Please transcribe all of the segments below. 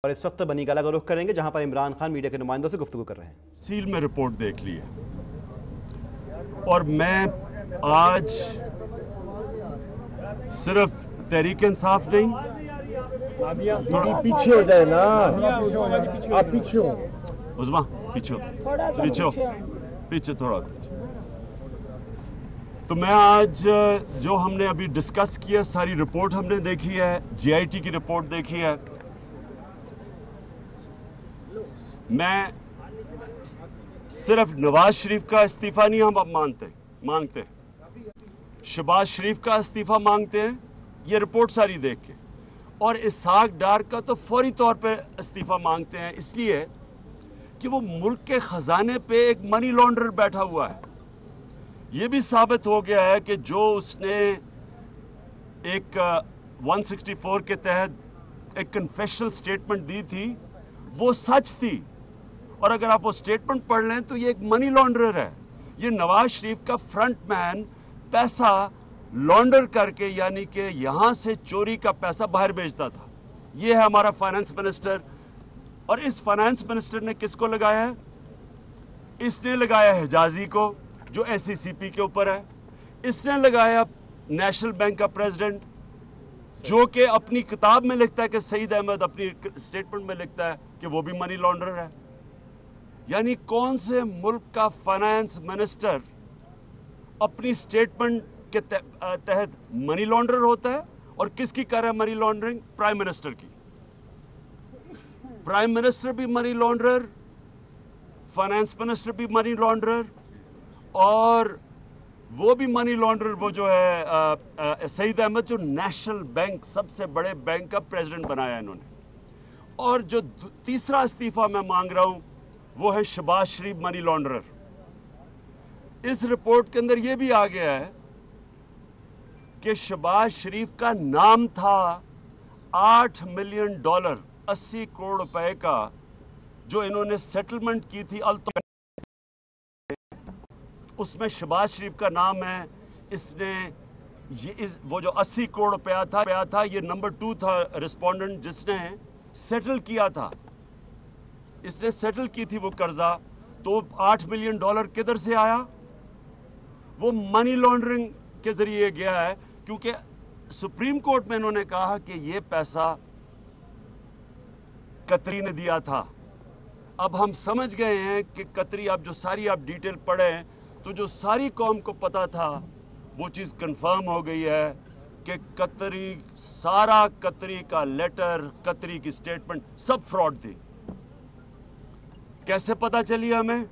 اور اس وقت بنی گالہ کا رخ کریں گے جہاں پر عمران خان میڈیا کے نمائندوں سے گفتگو کر رہے ہیں۔ سیل میں رپورٹ دیکھ لی ہے اور میں آج صرف تحریک انصاف نہیں، پیچھے ہو جائے نا، آپ پیچھے ہو، عظما پیچھے تھوڑا۔ تو میں آج جو ہم نے ابھی ڈسکس کیا، ساری رپورٹ ہم نے دیکھی ہے، جی آئی ٹی کی رپورٹ دیکھی ہے۔ میں صرف نواز شریف کا استعفیٰ نہیں ہم اب مانگتے، شہباز شریف کا استعفیٰ مانگتے ہیں، یہ رپورٹ ساری دیکھ کے، اور اسحاق ڈار کا تو فوری طور پہ استعفیٰ مانگتے ہیں، اس لیے کہ وہ ملک کے خزانے پہ ایک منی لانڈرر بیٹھا ہوا ہے۔ یہ بھی ثابت ہو گیا ہے کہ جو اس نے ایک 164 کے تحت ایک کنفیشنل سٹیٹمنٹ دی تھی وہ سچ تھی، اور اگر آپ وہ سٹیٹمنٹ پڑھ لیں تو یہ ایک منی لانڈرر ہے۔ یہ نواز شریف کا فرنٹ مین پیسہ لانڈر کر کے، یعنی کہ یہاں سے چوری کا پیسہ باہر بھیجتا تھا۔ یہ ہے ہمارا فائنانس منسٹر، اور اس فائنانس منسٹر نے کس کو لگایا ہے؟ اس نے لگایا حجازی کو جو ایس سی سی پی کے اوپر ہے، اس نے لگایا نیشنل بینک کا پریزیڈنٹ جو کہ اپنی کتاب میں لکھتا ہے کہ سعید احمد اپنی سٹیٹمنٹ میں لکھتا ہے کہ وہ بھی منی لانڈرر ہے۔ یعنی کون سے ملک کا فائنانس منسٹر اپنی سٹیٹمنٹ کے تحت منی لانڈرر ہوتا ہے، اور کس کی کر رہا ہے منی لانڈرنگ؟ پرائم منسٹر کی۔ پرائم منسٹر بھی منی لانڈرر، فائنانس منسٹر بھی منی لانڈرر، اور وہ بھی منی لانڈرر وہ جو ہے سعید احمد جو نیشنل بینک سب سے بڑے بینک کا پریزیڈنٹ بنایا انہوں نے۔ اور جو تیسرا استعفیٰ میں مانگ رہا ہوں وہ ہے شہباز شریف منی لانڈرر۔ اس رپورٹ کے اندر یہ بھی آ گیا ہے کہ شہباز شریف کا نام تھا $8 ملین 80 کروڑ روپے کا، جو انہوں نے سیٹلمنٹ کی تھی اس میں شہباز شریف کا نام ہے۔ اس نے وہ جو 80 کروڑ روپیہ تھا یہ نمبر 2 تھا رسپونڈنٹ جس نے سیٹل کیا تھا، اس نے سیٹل کی تھی وہ قرضہ۔ تو $8 ملین کدھر سے آیا؟ وہ منی لانڈرنگ کے ذریعے گیا ہے، کیونکہ سپریم کورٹ میں انہوں نے کہا کہ یہ پیسہ قطری نے دیا تھا۔ اب ہم سمجھ گئے ہیں کہ قطری، اب جو ساری آپ ڈیٹیل پڑھیں تو جو ساری قوم کو پتا تھا وہ چیز کنفرم ہو گئی ہے کہ قطری، سارا قطری کا لیٹر، قطری کی سٹیٹمنٹ سب فراڈ تھی۔ کیسے پتا چلی ہمیں؟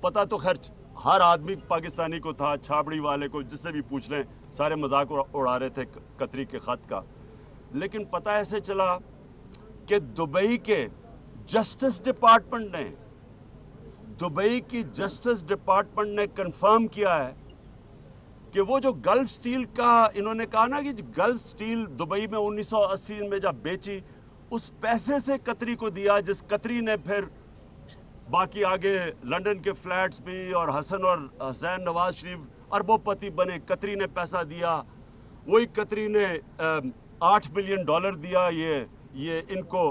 پتا تو خیر ہر آدمی پاکستانی کو تھا، چھابڑی والے کو، جس سے بھی پوچھ لیں سارے مذاق اڑا رہے تھے قطری کے خط کا۔ لیکن پتا ایسے چلا کہ دبئی کے جسٹس ڈپارٹمنٹ نے کنفرم کیا ہے کہ وہ جو گلف سٹیل کا انہوں نے کہا نا کہ گلف سٹیل دبئی میں 1980 میں جب بیچی، اس پیسے سے قطری کو دیا، جس قطری نے پھر باقی آگے لنڈن کے فلیٹس بھی، اور حسن اور حسین نواز شریف اربوں پتی بنے، قطری نے پیسہ دیا۔ وہی قطری نے $8 ملین دیا یہ ان کو،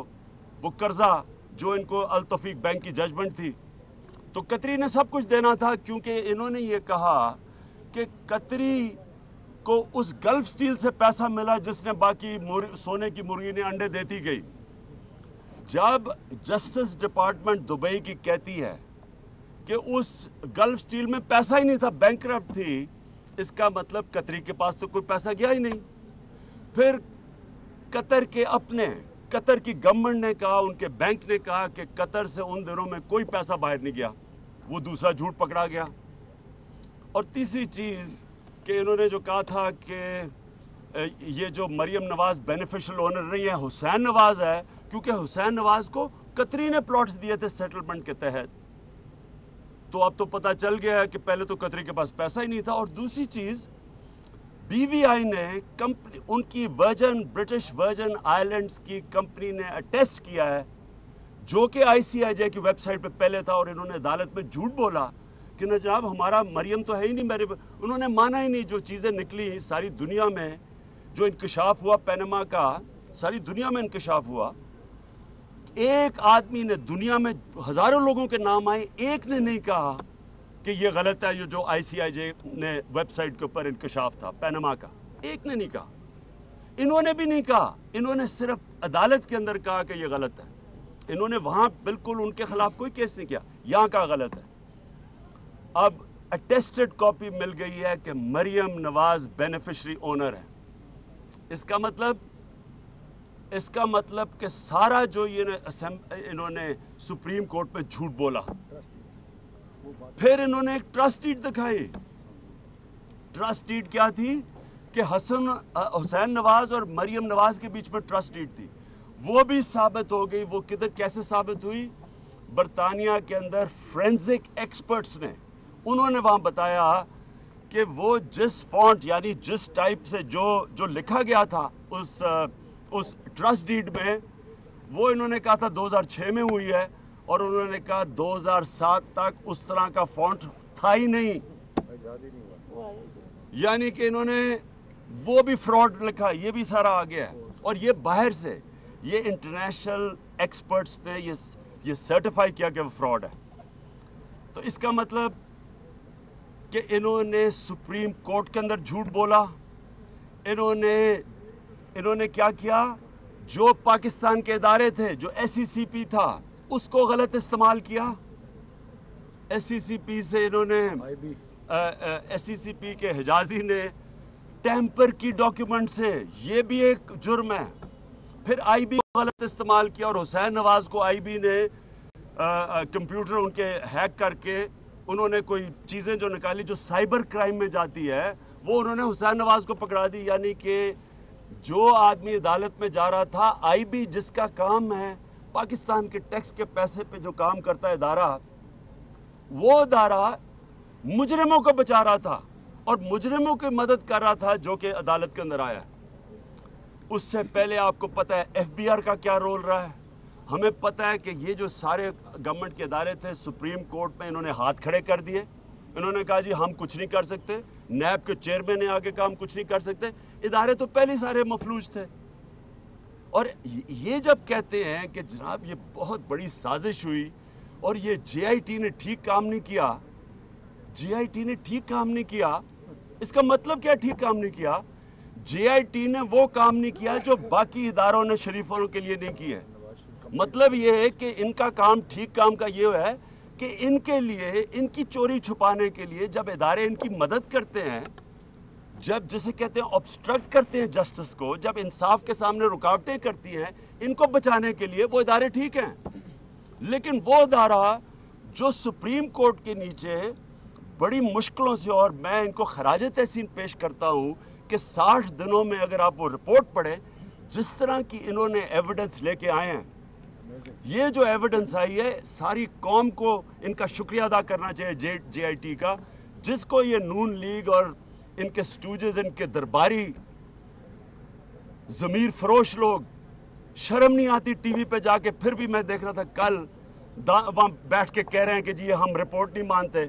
وہ قرضہ جو ان کو التوفیق بینک کی ججمنٹ تھی۔ تو قطری نے سب کچھ دینا تھا، کیونکہ انہوں نے یہ کہا کہ قطری کو اس گلف سٹیل سے پیسہ ملا جس نے باقی سونے کی مرغی نے انڈے دیتی گئی۔ جب جسٹس ڈپارٹمنٹ دبئی کی کہتی ہے کہ اس گلف سٹیل میں پیسہ ہی نہیں تھا، بینکرپٹ تھی، اس کا مطلب قطری کے پاس تو کوئی پیسہ گیا ہی نہیں۔ پھر قطر کی گورنمنٹ نے کہا، ان کے بینک نے کہا کہ قطر سے ان دنوں میں کوئی پیسہ باہر نہیں گیا، وہ دوسرا جھوٹ پکڑا گیا۔ اور تیسری چیز کہ انہوں نے جو کہا تھا کہ یہ جو مریم نواز بینیفیشل اونر نہیں ہے، حسین نواز ہے، کیونکہ حسین نواز کو قطری نے پلاٹس دیے تھے سیٹلمنٹ کے تحت۔ تو اب تو پتہ چل گیا ہے کہ پہلے تو قطری کے پاس پیسہ ہی نہیں تھا۔ اور دوسری چیز، بی وی آئی نے ان کی برٹش ورجن آئیلینڈز کی کمپنی نے اٹیسٹ کیا ہے، جو کہ آئی سی آئی جے کی ویب سائٹ پہ پہلے تھا، اور انہوں نے عدالت میں جھوٹ بولا کہ جناب ہمارا مریم تو ہے ہی نہیں، انہوں نے مانا ہی نہیں۔ جو چیزیں نکلی ساری دنیا میں، جو انکشاف ہوا پینما کا، ساری دنیا میں انکشاف ہوا، ایک آدمی نے, دنیا میں ہزاروں لوگوں کے نام آئے, ایک نے نہیں کہا کہ یہ غلط ہے یہ جو ICIJ نے ویب سائٹ کے اوپر انکشاف تھا پینما کا, ایک نے نہیں کہا. انہوں نے بھی نہیں کہا, انہوں نے صرف عدالت کے اندر کہا کہ یہ غلط ہے. انہوں نے وہاں بالکل ان کے خلاف کوئی کیس نہیں کیا, یہاں کا غلط ہے. اب اٹیسٹڈ کاپی مل گئی ہے کہ مریم نواز بینیفیشری اونر ہے. اس کا مطلب کہ سارا جو انہوں نے سپریم کورٹ میں جھوٹ بولا. پھر انہوں نے ایک ٹرسٹ ڈیڈ دکھائی. ٹرسٹ ڈیڈ کیا تھی کہ حسین نواز اور مریم نواز کے بیچ میں ٹرسٹ ڈیڈ تھی. وہ بھی ثابت ہو گئی. وہ کیسے ثابت ہوئی؟ برطانیہ کے اندر فرینزک ایکسپرٹس نے, انہوں نے وہاں بتایا کہ وہ جس فونٹ یعنی جس ٹائپ سے جو لکھا گیا تھا اس ٹرسٹ ڈیڈ میں, وہ انہوں نے کہا تھا 2006 میں ہوئی ہے, اور انہوں نے کہا 2007 تک اس طرح کا فونٹ تھا ہی نہیں. یعنی کہ انہوں نے وہ بھی فراڈ لکھا, یہ بھی سارا آ گیا ہے. اور یہ باہر سے, یہ انٹرنیشنل ایکسپرٹس نے یہ سرٹیفائی کیا کہ وہ فراڈ ہے. تو اس کا مطلب کہ انہوں نے سپریم کورٹ کے اندر جھوٹ بولا. انہوں نے کیا کیا؟ جو پاکستان کے ادارے تھے, جو SCCP تھا, اس کو غلط استعمال کیا. SCCP سے انہوں نے SCCP کے حجازی نے ٹیمپر کی ڈاکیومنٹ سے, یہ بھی ایک جرم ہے. پھر IB کو غلط استعمال کیا, اور حسین نواز کو IB نے کمپیوٹر ان کے ہیک کر کے انہوں نے کوئی چیزیں جو نکالی جو سائبر کرائم میں جاتی ہے, وہ انہوں نے حسین نواز کو پکڑا دی. یعنی کہ جو آدمی عدالت میں جا رہا تھا, IB جس کا کام ہے پاکستان کے ٹیکس کے پیسے پہ جو کام کرتا ہے ادارہ, وہ ادارہ مجرموں کو بچا رہا تھا اور مجرموں کی مدد کر رہا تھا جو کہ عدالت کے اندر آیا. اس سے پہلے آپ کو پتہ ہے FBR کا کیا رول رہا ہے. ہمیں پتہ ہے کہ یہ جو سارے گورنمنٹ کے ادارے تھے, سپریم کورٹ میں انہوں نے ہاتھ کھڑے کر دیے. انہوں نے کہا جی ہم کچھ نہیں کر سکتے, نیب کے چیئرمین نے آگے کہا ہم کچھ نہیں کر سکتے. ادارے تو پہلے سارے مفلوج تھے. اور یہ جب کہتے ہیں کہ جناب یہ بہت بڑی سازش ہوئی اور یہ JIT نے ٹھیک کام نہیں کیا, JIT نے ٹھیک کام نہیں کیا, اس کا مطلب کیا ٹھیک کام نہیں کیا؟ JIT نے وہ کام نہیں کیا جو باقی اداروں نے شریفوں کے لیے نہیں کیا. مطلب یہ ہے کہ ان کا کام, ٹھیک کام کا یہ ہے کہ ان کے لیے, ان کی چوری چھپانے کے لیے جب ادارے ان کی مدد کرتے ہیں, جب جسے کہتے ہیں obstruct کرتے ہیں جسٹس کو, جب انصاف کے سامنے رکاوٹیں کرتی ہیں ان کو بچانے کے لیے, وہ ادارے ٹھیک ہیں. لیکن وہ ادارہ جو سپریم کورٹ کے نیچے بڑی مشکلوں سے, اور میں ان کو خراج تحسین پیش کرتا ہوں کہ 60 دنوں میں اگر آپ وہ رپورٹ پڑھیں جس طرح کی انہوں نے ایویڈنس لے کے آئے ہیں, یہ جو ایویڈنس آئی ہے ساری قوم کو ان کا شکریہ ادا کرنا چاہیے JIT کا, جس کو یہ نون لیگ اور ان کے سٹوجز, ان کے درباری ضمیر فروش لوگ, شرم نہیں آتی ٹی وی پہ جا کے. پھر بھی میں دیکھ رہا تھا کل وہاں بیٹھ کے کہہ رہے ہیں کہ جی ہم رپورٹ نہیں مانتے.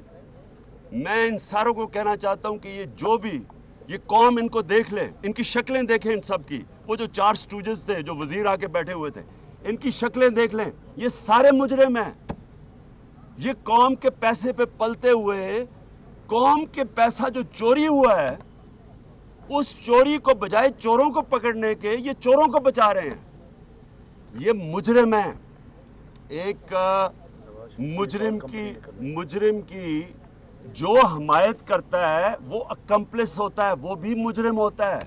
میں ان ساروں کو کہنا چاہتا ہوں کہ یہ جو بھی, یہ قوم ان کو دیکھ لے, ان کی شکلیں دیکھیں ان سب کی. وہ جو 4 سٹوجز تھے جو وزیر آ کے بیٹھے ہوئے تھے, ان کی شکلیں دیکھ لیں. یہ سارے مجرم ہیں. یہ قوم کے پیسے پہ پلتے ہوئے, قوم کے پیسہ جو چوری ہوا ہے اس چوری کو بجائے چوروں کو پکڑنے کے, یہ چوروں کو بچا رہے ہیں. یہ مجرم ہیں. ایک مجرم کی جو حمایت کرتا ہے وہ اکمپلس ہوتا ہے, وہ بھی مجرم ہوتا ہے.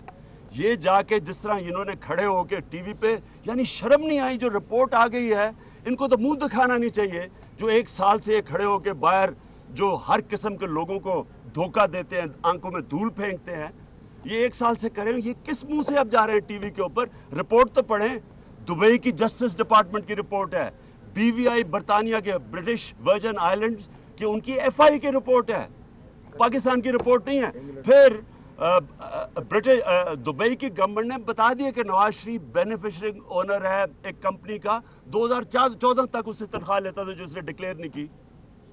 یہ جا کے جس طرح انہوں نے کھڑے ہو کے ٹی وی پہ, یعنی شرم نہیں آئی. جو رپورٹ آ گئی ہے ان کو تو منہ دکھانا نہیں چاہیے, جو 1 سال سے یہ کھڑے ہو کے باہر جو ہر قسم کے لوگوں کو دھوکہ دیتے ہیں, آنکھوں میں دھول پھینکتے ہیں. یہ 1 سال سے کریں, یہ کس منہ سے اب جا رہے ہیں ٹی وی کے اوپر؟ رپورٹ تو پڑھیں. دبئی کی جسٹس ڈپارٹمنٹ کی رپورٹ ہے, BVI برطانیہ کے, برٹش ورجن آئلینڈز کی, ان کی FI کی رپورٹ ہے, پاکستان کی رپورٹ نہیں ہے. پھر دبئی کی گورنمنٹ نے بتا دیا کہ نواز شریف بینیفیشری اونر ہے ایک کمپنی کا, 2014 تک اس سے تنخواہ لیتا تھا جو اس نے ڈکلیئر نہیں کی.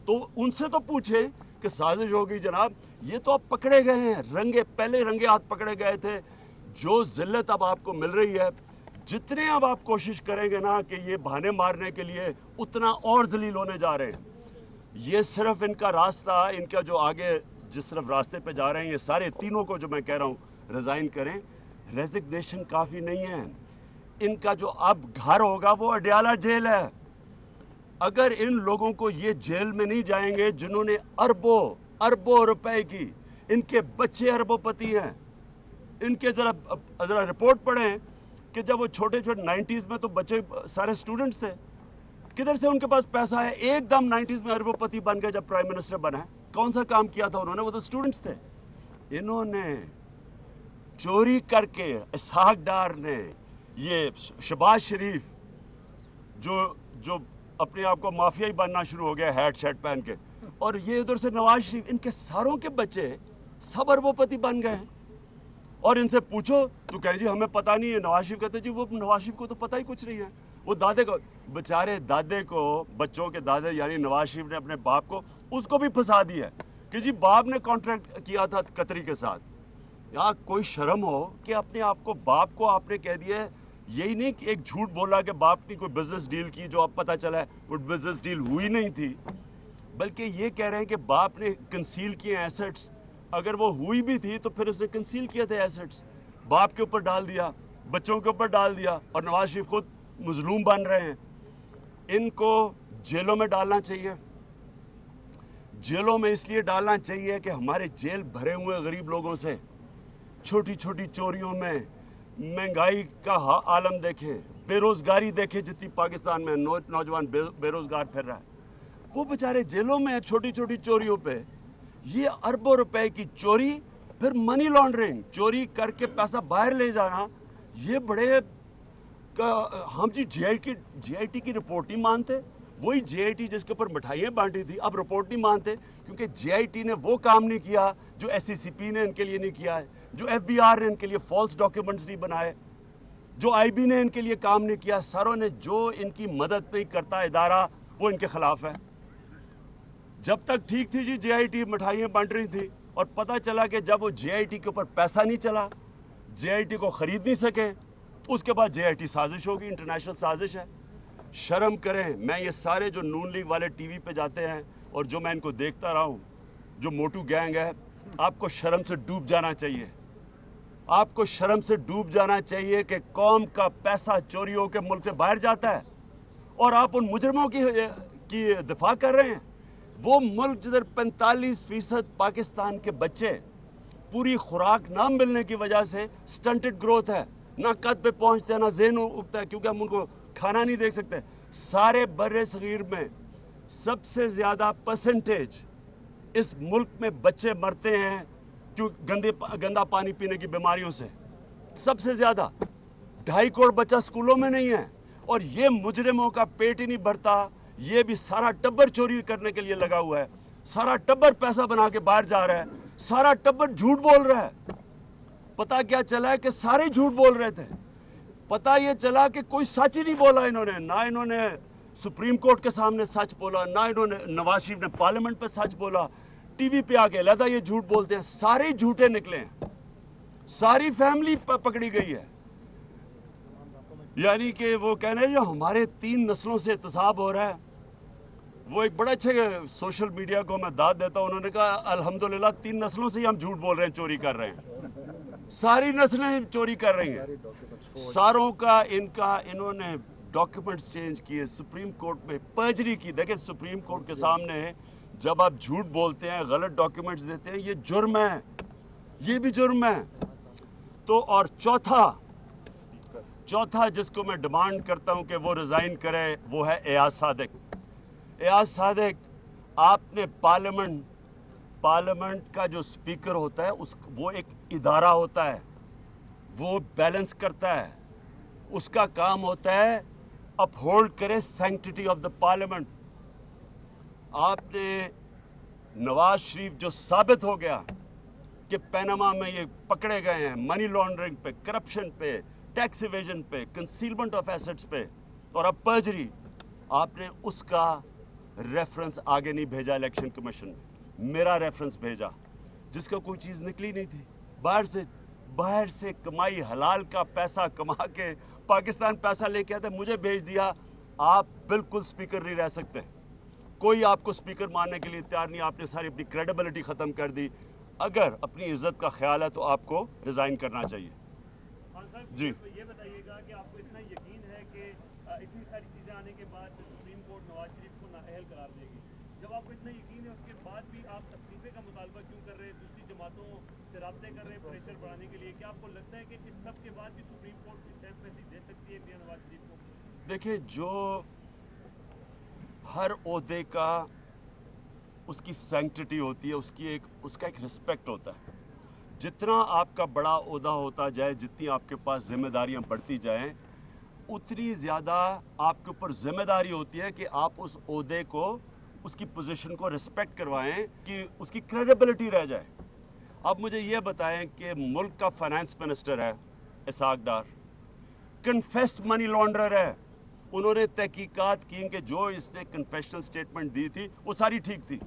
تو ان سے تو پوچھیں کہ سازش ہوگی جناب. یہ تو اب پکڑے گئے ہیں, پہلے رنگے ہاتھ پکڑے گئے تھے. جو ذلت اب آپ کو مل رہی ہے, जितने अब आप कोशिश करेंगे ना कि ये बहाने मारने के लिए, उतना और जलील होने जा रहे हैं। ये सिर्फ इनका रास्ता, इनका जो आगे जिस तरफ रास्ते पे जा रहे हैं, ये सारे तीनों को जो मैं कह रहा हूँ रिज़ाइन करें, रेजिग्नेशन काफ़ी नहीं है। इनका जो अब घर होगा वो अडयाला जेल है। अगर इन लोगों को ये जेल में नहीं जाएंगे जिन्होंने अरबों रुपए की, इनके बच्चे अरबोपति हैं, इनके ज़रा रिपोर्ट पढ़ें कि जब वो छोटे 90s में तो बच्चे सारे स्टूडेंट्स थे, किधर से उनके पास पैसा है? एकदम 90s में अरबोपति बन गए जब प्राइम मिनिस्टर बना है। कौन सा काम किया था उन्होंने? वो तो स्टूडेंट्स थे। इन्होंने चोरी करके, इसहाक डार ने, ये शहबाज शरीफ जो अपने आप को माफियाई बनना शुरू हो गया हैट शर्ट पहन के, और ये उधर से नवाज शरीफ, इनके सारों के बच्चे सब अरबोपति बन गए हैं। और इनसे पूछो तो कहे जी हमें पता नहीं है। नवाज शरीफ कहते जी वो नवाज शरीफ को तो पता ही कुछ नहीं है। वो दादे को, बेचारे दादे को, बच्चों के दादे यानी नवाज शरीफ ने अपने बाप को, उसको भी फंसा दिया कि जी बाप ने कॉन्ट्रैक्ट किया था कतरी के साथ। यार कोई शर्म हो कि अपने आप को, बाप को आपने कह दिया। यही नहीं कि एक झूठ बोला कि बाप ने कोई बिजनेस डील की, जो अब पता चला है वो बिजनेस डील हुई नहीं थी, बल्कि ये कह रहे हैं कि बाप ने कंसील किए एसेट्स। अगर वो हुई भी थी तो फिर उसने कंसील किए थे एसेट्स, बाप के ऊपर डाल दिया, बच्चों के ऊपर डाल दिया, और नवाज शरीफ खुद मजलूम बन रहे हैं। इनको जेलों में डालना चाहिए। जेलों में इसलिए डालना चाहिए कि हमारे जेल भरे हुए गरीब लोगों से, छोटी छोटी चोरियों में, महंगाई का आलम देखें, बेरोजगारी देखें जितनी पाकिस्तान में नौजवान बेरोजगार फिर रहा है, वो बेचारे जेलों में है छोटी छोटी चोरियों पे। ये अरबों रुपए की चोरी, फिर मनी लॉन्ड्रिंग, चोरी करके पैसा बाहर ले जाना, ये बड़े हम जी जीआईटी की रिपोर्ट नहीं मानते। वही जीआईटी जिसके ऊपर मिठाइयाँ बांटी थी, अब रिपोर्ट नहीं मानते क्योंकि जीआईटी ने वो काम नहीं किया जो एससीसीपी ने इनके लिए नहीं किया है, जो एफबीआर ने इनके लिए फॉल्स डॉक्यूमेंट्स नहीं बनाए, जो आईबी ने इनके लिए काम नहीं किया। सारों ने जो इनकी मदद नहीं करता इदारा, वो इनके खिलाफ है। जब तक ठीक थी जी जीआईटी मिठाइयाँ बांट रही थी, और पता चला कि जब वो जीआईटी के ऊपर पैसा नहीं चला, जीआईटी को खरीद नहीं सके, उसके बाद जीआईटी साजिश होगी, इंटरनेशनल साजिश है। शर्म करें। मैं ये सारे जो नून लीग वाले टीवी पे जाते हैं और जो मैं इनको देखता रहा हूँ, जो मोटू गैंग है, आपको शर्म से डूब जाना चाहिए। आपको शर्म से डूब जाना चाहिए कि कौम का पैसा चोरी होकर मुल्क से बाहर जाता है और आप उन मुजरमों की दिफा कर रहे हैं। वो मुल्क जिधर 45% पाकिस्तान के बच्चे पूरी खुराक ना मिलने की वजह से स्टंटेड ग्रोथ है, ना कद पे पहुंचते हैं, ना ज़हन उगता है, क्योंकि हम उनको खाना नहीं देख सकते। सारे बर्रे सगीर में सबसे ज़्यादा परसेंटेज इस मुल्क में बच्चे मरते हैं जो गंदा पानी पीने की बीमारियों से, सबसे ज़्यादा। 2.5 करोड़ बच्चा स्कूलों में नहीं है, और ये मुजरिमों का पेट ही नहीं भरता। ये भी सारा टब्बर चोरी करने के लिए लगा हुआ है, सारा टब्बर पैसा बना के बाहर जा रहा है, सारा टब्बर झूठ बोल रहा है। पता क्या चला है कि सारे झूठ बोल रहे थे। पता ये चला कि कोई सच ही नहीं बोला इन्होंने, ना इन्होंने सुप्रीम कोर्ट के सामने सच बोला, ना इन्होंने, नवाज शरीफ ने पार्लियामेंट पे सच बोला, टीवी पे आके लदा ये झूठ बोलते हैं। सारे झूठे निकले हैं, सारी फैमिली पकड़ी गई है। यानी कि वो कहने जो हमारे 3 नस्लों से इत्तेसाब हो रहा है। वो एक बड़े अच्छे सोशल मीडिया को मैं दाद देता हूँ, उन्होंने कहा अल्हम्दुलिल्लाह 3 नस्लों से ही हम झूठ बोल रहे हैं, चोरी कर रहे हैं। सारी नस्लें चोरी कर रही हैं, सारों का इन्होंने डॉक्यूमेंट्स चेंज किए, सुप्रीम कोर्ट में पर्जरी की। देखिए सुप्रीम कोर्ट के सामने जब आप झूठ बोलते हैं, गलत डॉक्यूमेंट्स देते हैं, ये जुर्म है, ये भी जुर्म है। तो और चौथा जिसको मैं डिमांड करता हूं कि वो रिजाइन करे, वो है एयाज सादिक। एयाज सादिक, आपने पार्लियामेंट का जो स्पीकर होता है वो एक इदारा होता है, वो बैलेंस करता है, उसका काम होता है अपहोल्ड करे सैंक्टिटी ऑफ द पार्लियामेंट। आपने नवाज शरीफ जो साबित हो गया कि पनामा में ये पकड़े गए हैं मनी लॉन्ड्रिंग पे, करप्शन पे, टैक्स इवेजन पे, कंसीलमेंट ऑफ एसेट्स पे, और अब पर्जरी, आपने उसका रेफरेंस आगे नहीं भेजा इलेक्शन कमीशन में। मेरा रेफरेंस भेजा जिसका कोई चीज़ निकली नहीं थी। बाहर से कमाई, हलाल का पैसा कमा के पाकिस्तान पैसा लेके आते, मुझे भेज दिया, आप बिल्कुल स्पीकर नहीं रह सकते। कोई आपको स्पीकर मानने के लिए तैयार नहीं, आपने सारी अपनी क्रेडिबिलिटी ख़त्म कर दी। अगर अपनी इज्जत का ख्याल है तो आपको रिज़ाइन करना चाहिए। जी ये बताइएगा कि आपको इतना यकीन है कि इतनी सारी चीज़ें आने के बाद सुप्रीम कोर्ट नवाज शरीफ को नाअहल करार देगी, जब आपको इतना यकीन है उसके बाद भी आप इस्तीफे का मुतालबा क्यों कर रहे हैं, दूसरी जमातों से राब्ते कर रहे हैं प्रेशर बढ़ाने के लिए? क्या आपको लगता है कि इस सब के बाद भी सुप्रीम कोर्ट की सेफ मैसेज दे सकती है मियां नवाज शरीफ को? देखिए, जो हर ओहदे का उसकी सैंक्टिटी होती है, उसका एक रिस्पेक्ट होता है। जितना आपका बड़ा ओहदा होता जाए, जितनी आपके पास जिम्मेदारियां बढ़ती जाएं, उतनी ज़्यादा आपके ऊपर जिम्मेदारी होती है कि आप उस ओहदे को, उसकी पोजीशन को रिस्पेक्ट करवाएं कि उसकी क्रेडिबिलिटी रह जाए। अब मुझे ये बताएं कि मुल्क का फाइनेंस मिनिस्टर है इसहाक डार, कन्फेस्ड मनी लॉन्ड्रर है। उन्होंने तहकीकात की कि जो इसने कन्फेशनल स्टेटमेंट दी थी वो सारी ठीक थी,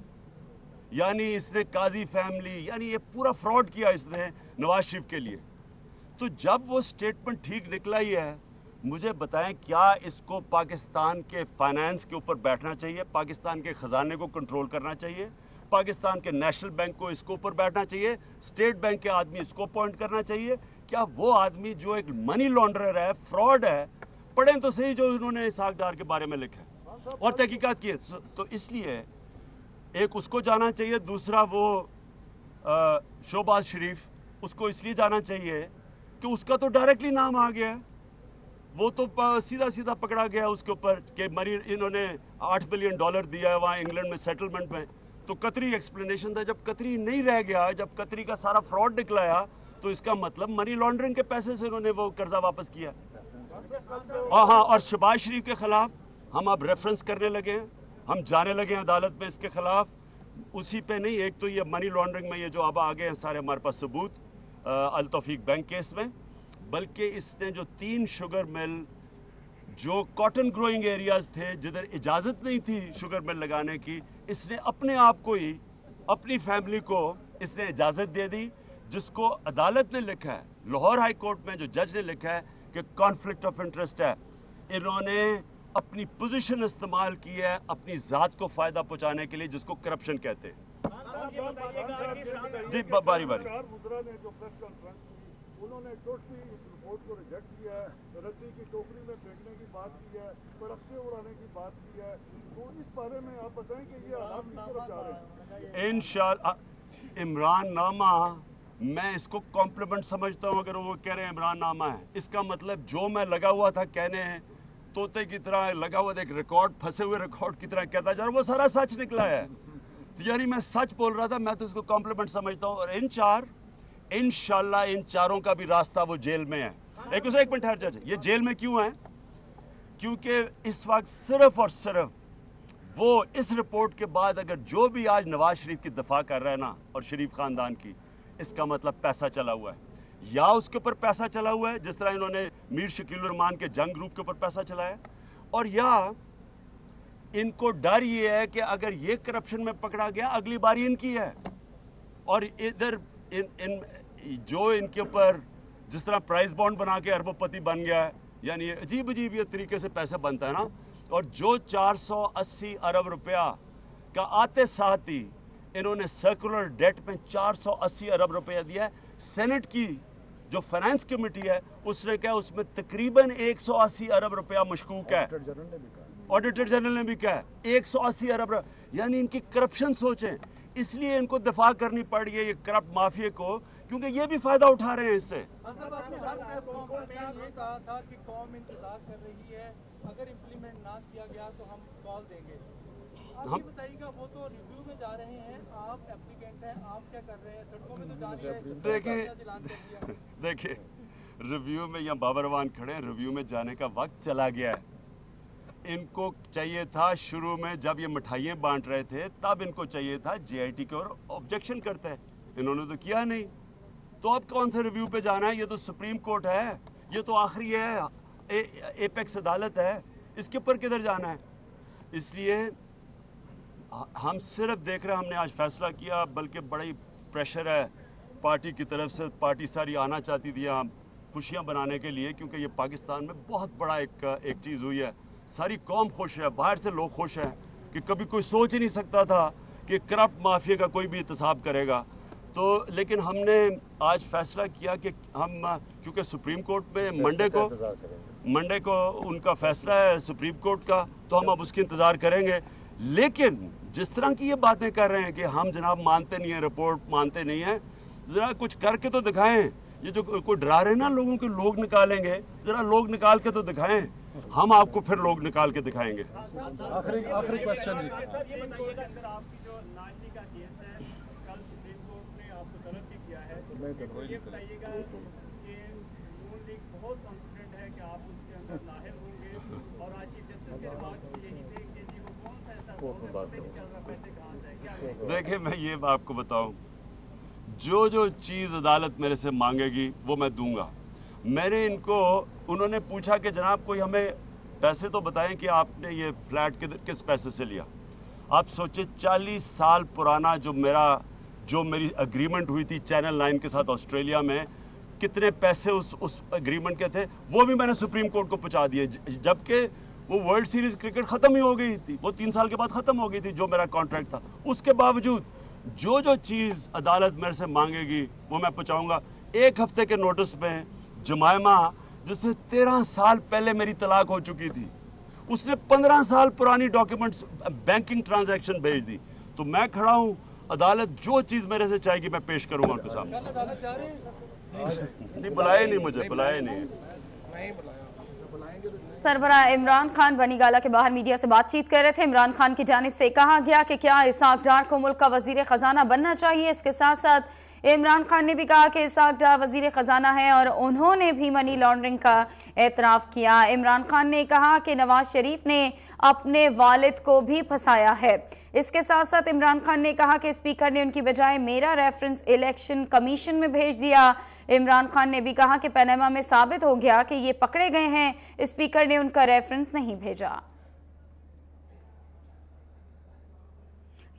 यानी इसने काजी फैमिली, यानी ये पूरा फ्रॉड किया इसने नवाज शरीफ के लिए। तो जब वो स्टेटमेंट ठीक निकला ही है, मुझे बताएं क्या इसको पाकिस्तान के फाइनेंस के ऊपर बैठना चाहिए, पाकिस्तान के ख़जाने को कंट्रोल करना चाहिए, पाकिस्तान के नेशनल बैंक को इसको ऊपर बैठना चाहिए, स्टेट बैंक के आदमी इसको अपॉइंट करना चाहिए? क्या वो आदमी जो एक मनी लॉन्ड्रर है, फ्रॉड है, पढ़ें तो सही जो उन्होंने इसहाक डार के बारे में लिखा है और तहकीकात की है। तो इसलिए एक उसको जाना चाहिए, दूसरा वो शोबाज शरीफ, उसको इसलिए जाना चाहिए कि उसका तो डायरेक्टली नाम आ गया है, वो तो सीधा सीधा पकड़ा गया उसके ऊपर कि मरी इन्होंने $8 बिलियन दिया है वहाँ इंग्लैंड में सेटलमेंट में। तो कतरी एक्सप्लेनेशन था, जब कतरी नहीं रह गया, जब कतरी का सारा फ्रॉड निकलाया, तो इसका मतलब मनी लॉन्ड्रिंग के पैसे से इन्होंने वो कर्जा वापस किया। हाँ, और शहबाज शरीफ के खिलाफ हम अब रेफरेंस करने लगे हैं, हम जाने लगे हैं अदालत में इसके खिलाफ। उसी पे नहीं, एक तो ये मनी लॉन्ड्रिंग में ये जो अब आ गए हैं सारे हमारे पास सबूत अल तौफीक बैंक केस में, बल्कि इसने जो 3 शुगर मिल जो कॉटन ग्रोइंग एरियाज थे जिधर इजाज़त नहीं थी शुगर मिल लगाने की, इसने अपने आप को ही, अपनी फैमिली को इसने इजाज़त दे दी, जिसको अदालत ने लिखा है, लाहौर हाई कोर्ट में जो जज ने लिखा है कि कॉन्फ्लिक्ट ऑफ इंटरेस्ट है। इन्होंने अपनी पोजीशन इस्तेमाल की है अपनी ज़ात को फ़ायदा पहुंचाने के लिए, जिसको करप्शन कहते हैं। जी बारी बारी। उन्होंने टोटली इस रिपोर्ट को रिजेक्ट किया है, रद्दी की टोकरी में फेंकने की बात की है, पड़ाके उड़ाने की बात की है। तो इस बारे में आप बताएं कि ये हालात किस तरफ जा रहे हैं? इंशाअल्लाह इमरान नामा, मैं इसको कॉम्प्लीमेंट समझता हूँ अगर वो कह रहे हैं इमरान नामा है। इसका मतलब जो मैं लगा हुआ था कहने तोते की तरह लगा हुआ था, एक रिकॉर्ड, फंसे हुए रिकॉर्ड की तरह कहता जा रहा, वो सारा सच निकला है। तो यानी मैं सच बोल रहा था, मैं तो इसको कॉम्प्लीमेंट समझता हूँ। और इंशाअल्लाह इन चारों का भी रास्ता वो जेल में है। एक मिनट ठहर जाए, ये जेल में क्यों है? क्योंकि इस वक्त सिर्फ और सिर्फ वो इस रिपोर्ट के बाद अगर जो भी आज नवाज शरीफ की दफा कर रहा है ना, और शरीफ खानदान की, इसका मतलब पैसा चला हुआ है, या उसके ऊपर पैसा चला हुआ है जिस तरह इन्होंने मीर शकील रहमान के जंग ग्रुप के ऊपर पैसा चलाया, और या इनको डर ये है कि अगर ये करप्शन में पकड़ा गया अगली बारी इनकी है। और इधर इन जो इनके ऊपर जिस तरह प्राइस बॉन्ड बना के अरबोपति बन गया है, यानी अजीब अजीब ये तरीके से पैसे बनता है ना, और जो 480 अरब रुपया का आते साथ ही इन्होंने सर्कुलर डेट में 480 अरब रुपया दिया है। सेनेट की जो फाइनेंस कमेटी है उसने कहा उसमें तकरीबन 180 अरब रुपया मशकूक है। ऑडिटर जनरल ने भी कहा 180 अरब, यानी इनकी करप्शन सोचें। इसलिए इनको दफा करनी पड़ रही है ये करप्ट माफिया को, क्योंकि ये भी फायदा उठा रहे हैं इससे। कहा था कि कौम इंतजार कर रही है, अगर इम्प्लीमेंट ना किया गया तो हम कॉल देंगे। आप ये बताइएगा, वो तो रिव्यू में जा रहे हैं, आप एप्लीकेंट हैं, आप क्या कर रहे हैं? सड़कों में तो जा रहे हैं। देखिए रिव्यू में, या बाबरवान खड़े हैं, रिव्यू में जाने का वक्त चला गया है। इनको चाहिए था शुरू में जब ये मिठाइयाँ बांट रहे थे तब इनको चाहिए था JIT के और ऑब्जेक्शन करते हैं, इन्होंने तो किया नहीं। तो अब कौन से रिव्यू पे जाना है? ये तो सुप्रीम कोर्ट है, ये तो आखिरी है, एपेक्स अदालत है, इसके ऊपर किधर जाना है? इसलिए हम सिर्फ देख रहे हैं, हमने आज फैसला किया, बल्कि बड़ा ही प्रेशर है पार्टी की तरफ से, पार्टी सारी आना चाहती थी यहाँ खुशियाँ बनाने के लिए, क्योंकि ये पाकिस्तान में बहुत बड़ा एक चीज़ हुई है। सारी कौम खुश है, बाहर से लोग खुश हैं कि कभी कोई सोच ही नहीं सकता था कि करप्ट माफिया का कोई भी एहतसाब करेगा। तो लेकिन हमने आज फैसला किया कि हम, क्योंकि सुप्रीम कोर्ट में मंडे को उनका फैसला है सुप्रीम कोर्ट का, तो हम अब उसकी इंतज़ार करेंगे। लेकिन जिस तरह की ये बातें कर रहे हैं कि हम जनाब मानते नहीं हैं, रिपोर्ट मानते नहीं हैं, ज़रा कुछ करके तो दिखाएं। ये जो कोई डरा रहे हैं ना लोगों के, लोग निकालेंगे, ज़रा लोग निकाल के तो दिखाएं, हम आपको फिर लोग निकाल के दिखाएंगे। आखिरी क्वेश्चन जी। सर ये बताइएगा, अंदर आपकी जो नानी का केस है, कल सुप्रीम कोर्ट ने आपको तलब भी किया है, तो ये बताइएगा कि नून लीग बहुत कॉन्फिडेंट है कि आप उसके अंदर नाहिल होंगे, और आज चीफ जस्टिस के रिमार्क यही थे कि जी वो कौन सा ऐसा पैसे कहाँ से, क्या देखिए मैं ये आपको बताऊं, जो चीज़ अदालत मेरे से मांगेगी वो मैं दूंगा। मैंने इनको, उन्होंने पूछा कि जनाब कोई हमें पैसे तो बताएं कि आपने ये फ्लैट किस पैसे से लिया। आप सोचे 40 साल पुराना जो मेरी एग्रीमेंट हुई थी चैनल 9 के साथ ऑस्ट्रेलिया में, कितने पैसे उस एग्रीमेंट के थे वो भी मैंने सुप्रीम कोर्ट को पहुंचा दिए, जबकि वो वर्ल्ड सीरीज क्रिकेट ख़त्म ही हो गई थी, वो 3 साल के बाद ख़त्म हो गई थी जो मेरा कॉन्ट्रैक्ट था। उसके बावजूद जो चीज़ अदालत मेरे से मांगेगी वो मैं पहुंचाऊंगा। 1 हफ्ते के नोटिस में जमायमा, जिससे 13 साल पहले मेरी तलाक हो चुकी थी, उसने 15 साल पुरानी डॉक्यूमेंट्स बैंकिंग ट्रांजैक्शन भेज दी। तो मैं खड़ा हूँ, अदालत जो चीज़ मेरे से चाहेगी मैं पेश करूंगा उनके सामने। नहीं बुलाए, नहीं मुझे बुलाए नहीं। सरबराह इमरान खान बनीगाला के बाहर मीडिया से बातचीत कर रहे थे। इमरान खान की जानिब से कहा गया कि क्या इसाक डार को मुल्क का वजीर खजाना बनना चाहिए। इसके साथ साथ इमरान खान ने भी कहा कि इसाक डार वजीर खजाना है और उन्होंने भी मनी लॉन्ड्रिंग का एतराफ़ किया। इमरान खान ने कहा कि नवाज शरीफ ने अपने वालिद को भी फंसाया है। इसके साथ साथ इमरान खान ने कहा कि स्पीकर ने उनकी बजाय मेरा रेफरेंस इलेक्शन कमीशन में भेज दिया। इमरान खान ने भी कहा कि पनामा में साबित हो गया कि ये पकड़े गए हैं, स्पीकर ने उनका रेफरेंस नहीं भेजा।